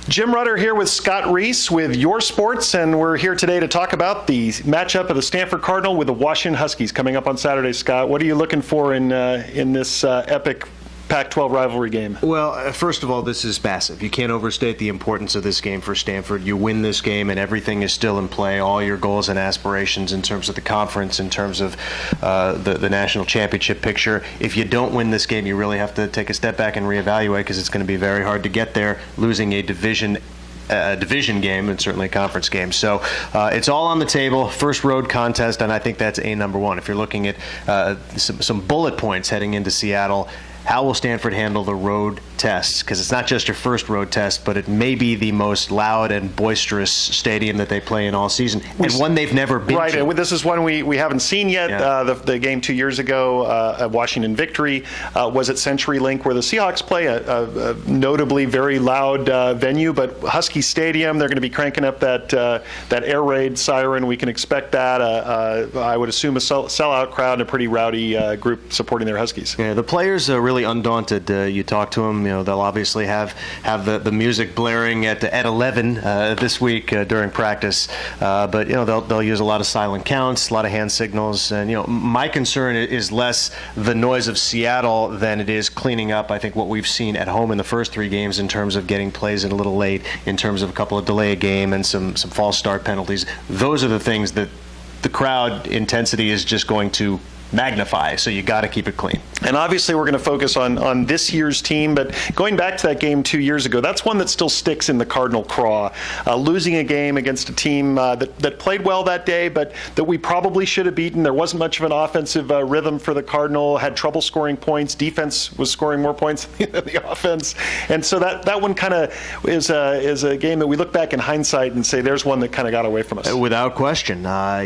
Jim Rutter here with Scott Reiss with Your Sports, and we're here today to talk about the matchup of the Stanford Cardinal with the Washington Huskies coming up on Saturday. Scott, what are you looking for in this epic Pac-12 rivalry game? Well, first of all, this is massive. You can't overstate the importance of this game for Stanford. You win this game and everything is still in play. All your goals and aspirations in terms of the conference, in terms of the national championship picture. If you don't win this game, you really have to take a step back and reevaluate, because it's going to be very hard to get there, losing a division game and certainly a conference game. So it's all on the table. First road contest, and I think that's number one. If you're looking at some bullet points heading into Seattle, how will Stanford handle the road tests? Because it's not just your first road test, but it may be the most loud and boisterous stadium that they play in all season, and one they've never been to. Right, and this is one we haven't seen yet. Yeah. The game 2 years ago, a Washington victory, was at CenturyLink, where the Seahawks play, a notably very loud venue. But Husky Stadium, they're going to be cranking up that air raid siren. We can expect that. I would assume a sellout crowd and a pretty rowdy group supporting their Huskies. Yeah, the players are really undaunted. You talk to them, they'll obviously have the music blaring at 11 this week during practice, but they'll use a lot of silent counts, a lot of hand signals, and my concern is less the noise of Seattle than it is cleaning up, I think, what we've seen at home in the first 3 games in terms of getting plays in a little late, in terms of a couple of delay of game and some false start penalties. Those are the things that the crowd intensity is just going to magnify, so you got to keep it clean. And obviously we're going to focus on this year's team, but going back to that game 2 years ago, that's one that still sticks in the Cardinal craw. Losing a game against a team that played well that day, but that we probably should have beaten. There wasn't much of an offensive rhythm for the Cardinal, had trouble scoring points. Defense was scoring more points than the offense. And so that one kind of is a game that we look back in hindsight and say there's one that kind of got away from us. Without question.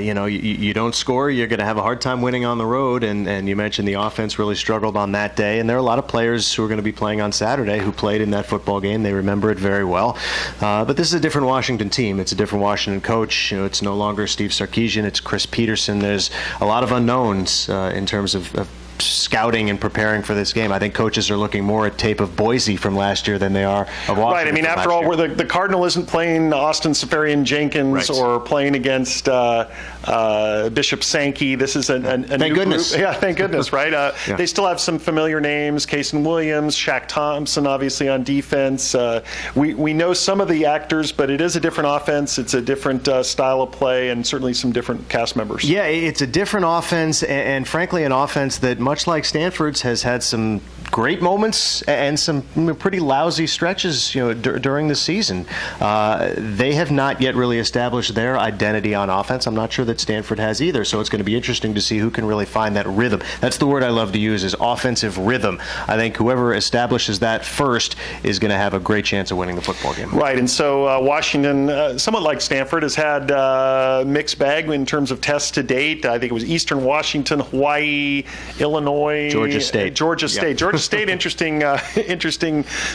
You don't score, you're going to have a hard time winning on the road, and you mentioned the offense really struggled on that day, and there are a lot of players who are going to be playing on Saturday who played in that football game. They remember it very well, but this is a different Washington team. It's a different Washington coach. It's no longer Steve Sarkisian, it's Chris Peterson. There's a lot of unknowns in terms of scouting and preparing for this game. I think coaches are looking more at tape of Boise from last year than they are of Washington. Right. I mean, after all, where the Cardinal isn't playing Austin Safarian-Jenkins, right, or playing against Bishop Sankey. This is a thank goodness. Group. Yeah, thank goodness, right? Yeah. They still have some familiar names: Cason Williams, Shaq Thompson, obviously on defense. We know some of the actors, but it is a different offense. It's a different style of play, and certainly some different cast members. Yeah, it's a different offense, and frankly, an offense that, much like Stanford's, has had some great moments and some pretty lousy stretches, during the season. They have not yet really established their identity on offense. I'm not sure that Stanford has either, so it's going to be interesting to see who can really find that rhythm. That's the word I love to use, is offensive rhythm. I think whoever establishes that first is going to have a great chance of winning the football game. Right, and so Washington, somewhat like Stanford, has had a mixed bag in terms of tests to date. I think it was Eastern Washington, Hawaii, Illinois, Georgia State. Georgia State, interesting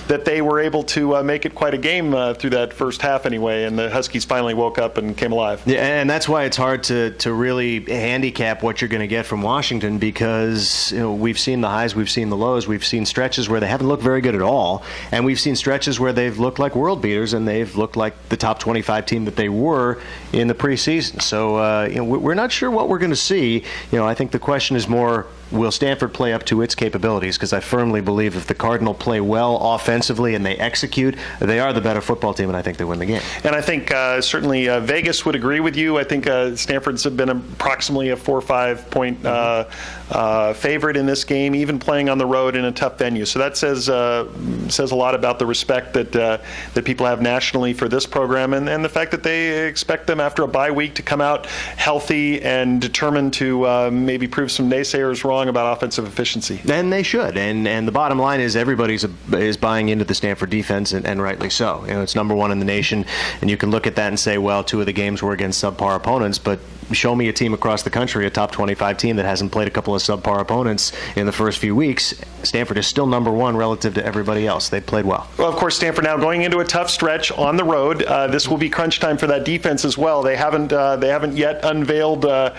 that they were able to make it quite a game through that first half anyway, and the Huskies finally woke up and came alive. Yeah, and that's why it's hard to really handicap what you're going to get from Washington, because we've seen the highs, we've seen the lows, we've seen stretches where they haven't looked very good at all, and we've seen stretches where they've looked like world beaters and they've looked like the top 25 team that they were in the preseason. So we're not sure what we're going to see. I think the question is more, will Stanford play up to its capabilities? Because I firmly believe if the Cardinal play well offensively and they execute, they are the better football team, and I think they win the game. And I think certainly Vegas would agree with you. I think Stanford's have been approximately a 4 or 5 point favorite in this game, even playing on the road in a tough venue. So that says a lot about the respect that people have nationally for this program, and the fact that they expect them after a bye week to come out healthy and determined to maybe prove some naysayers wrong about offensive efficiency. And they should. And the bottom line is everybody's is buying into the Stanford defense, and rightly so. It's number one in the nation, and you can look at that and say, well, 2 of the games were against subpar opponents, but show me a team across the country, a top 25 team that hasn't played a couple of subpar opponents in the first few weeks. Stanford is still number one relative to everybody else. They played well. Well, of course, Stanford now going into a tough stretch on the road. This will be crunch time for that defense as well. They haven't yet unveiled their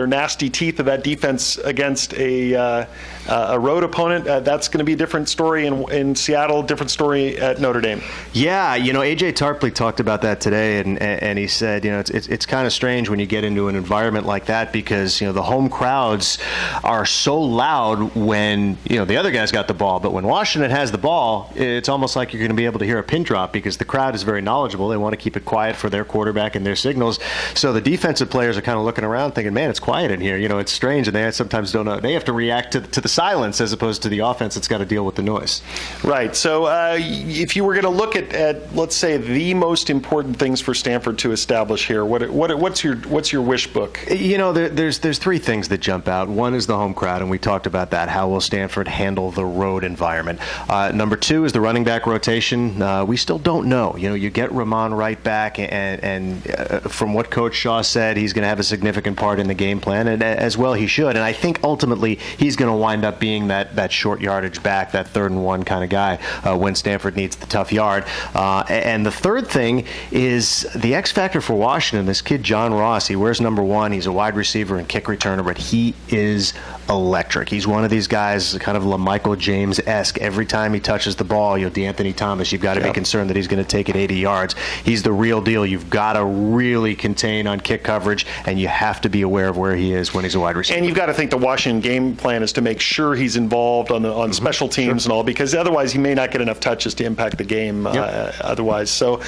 nasty teeth of that defense against a road opponent. That's going to be a different story in Seattle, different story at Notre Dame. Yeah, A.J. Tarpley talked about that today, and he said, it's kind of strange when you get into an environment like that because, the home crowds are so loud when, the other guy's got the ball. But when Washington has the ball, it's almost like you're going to be able to hear a pin drop because the crowd is very knowledgeable. They want to keep it quiet for their quarterback and their signals. So the defensive players are kind of looking around thinking, man, it's quiet in here. It's strange, and they sometimes don't know. They have to react to the silence as opposed to the offense that's got to deal with the noise. Right. So if you were going to look at, let's say, the most important things for Stanford to establish here, what's your wish book? There's three things that jump out. One is the home crowd, and we talked about that. How will Stanford handle the road environment? Number two is the running back rotation. We still don't know. You get Ramon right back, and from what Coach Shaw said, he's going to have a significant part in the game plan, and as well he should. And I think ultimately he's going to wind up being that short yardage back, that 3rd and 1 kind of guy when Stanford needs the tough yard. And the third thing is the X factor for Washington. This kid John Ross, he wears number 1. He's a wide receiver and kick returner, but he is electric. He's one of these guys, kind of LaMichael James-esque. Every time he touches the ball, DeAnthony Thomas, you've got to be concerned that he's going to take it 80 yards. He's the real deal. You've got to really contain on kick coverage, and you have to be aware of where he is when he's a wide receiver. And you've got to think the Washington game plan is to make sure he's involved on special teams and all, because otherwise he may not get enough touches to impact the game otherwise. So,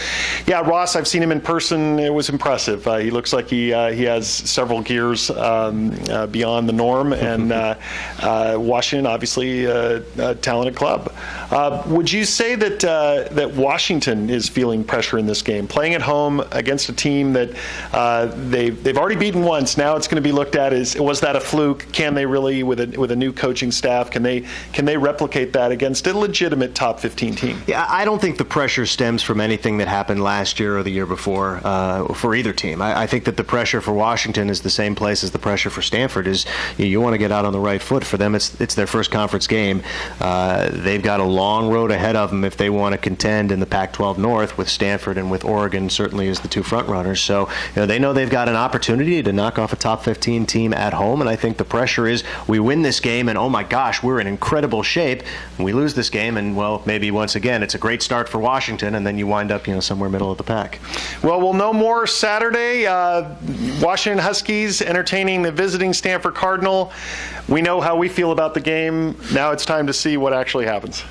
yeah, Ross, I've seen him in person. It was impressive. He looks like he has several gears beyond the norm, and Washington, obviously, a talented club. Would you say that Washington is feeling pressure in this game, playing at home against a team that they've already beaten once? Now it's going to be looked at as, was that a fluke? Can they really, with a new coaching staff, can they replicate that against a legitimate top 15 team? Yeah, I don't think the pressure stems from anything that happened last year or the year before for either team. I think that the pressure for Washington is the same place as the pressure for Stanford. Is you want to get out on the right foot. For them, it's their first conference game. They've got a long road ahead of them if they want to contend in the Pac-12 North with Stanford and with Oregon certainly as the two front runners. So they know they've got an opportunity to knock off a top 15 team at home, and I think the pressure is we win this game and oh my gosh, we're in incredible shape. We lose this game and well, maybe once again it's a great start for Washington, and then you wind up somewhere middle of the pack. Well, we'll know more Saturday. Washington Huskies entertaining the visiting Stanford Cardinal. We know how we feel about the game. Now it's time to see what actually happens.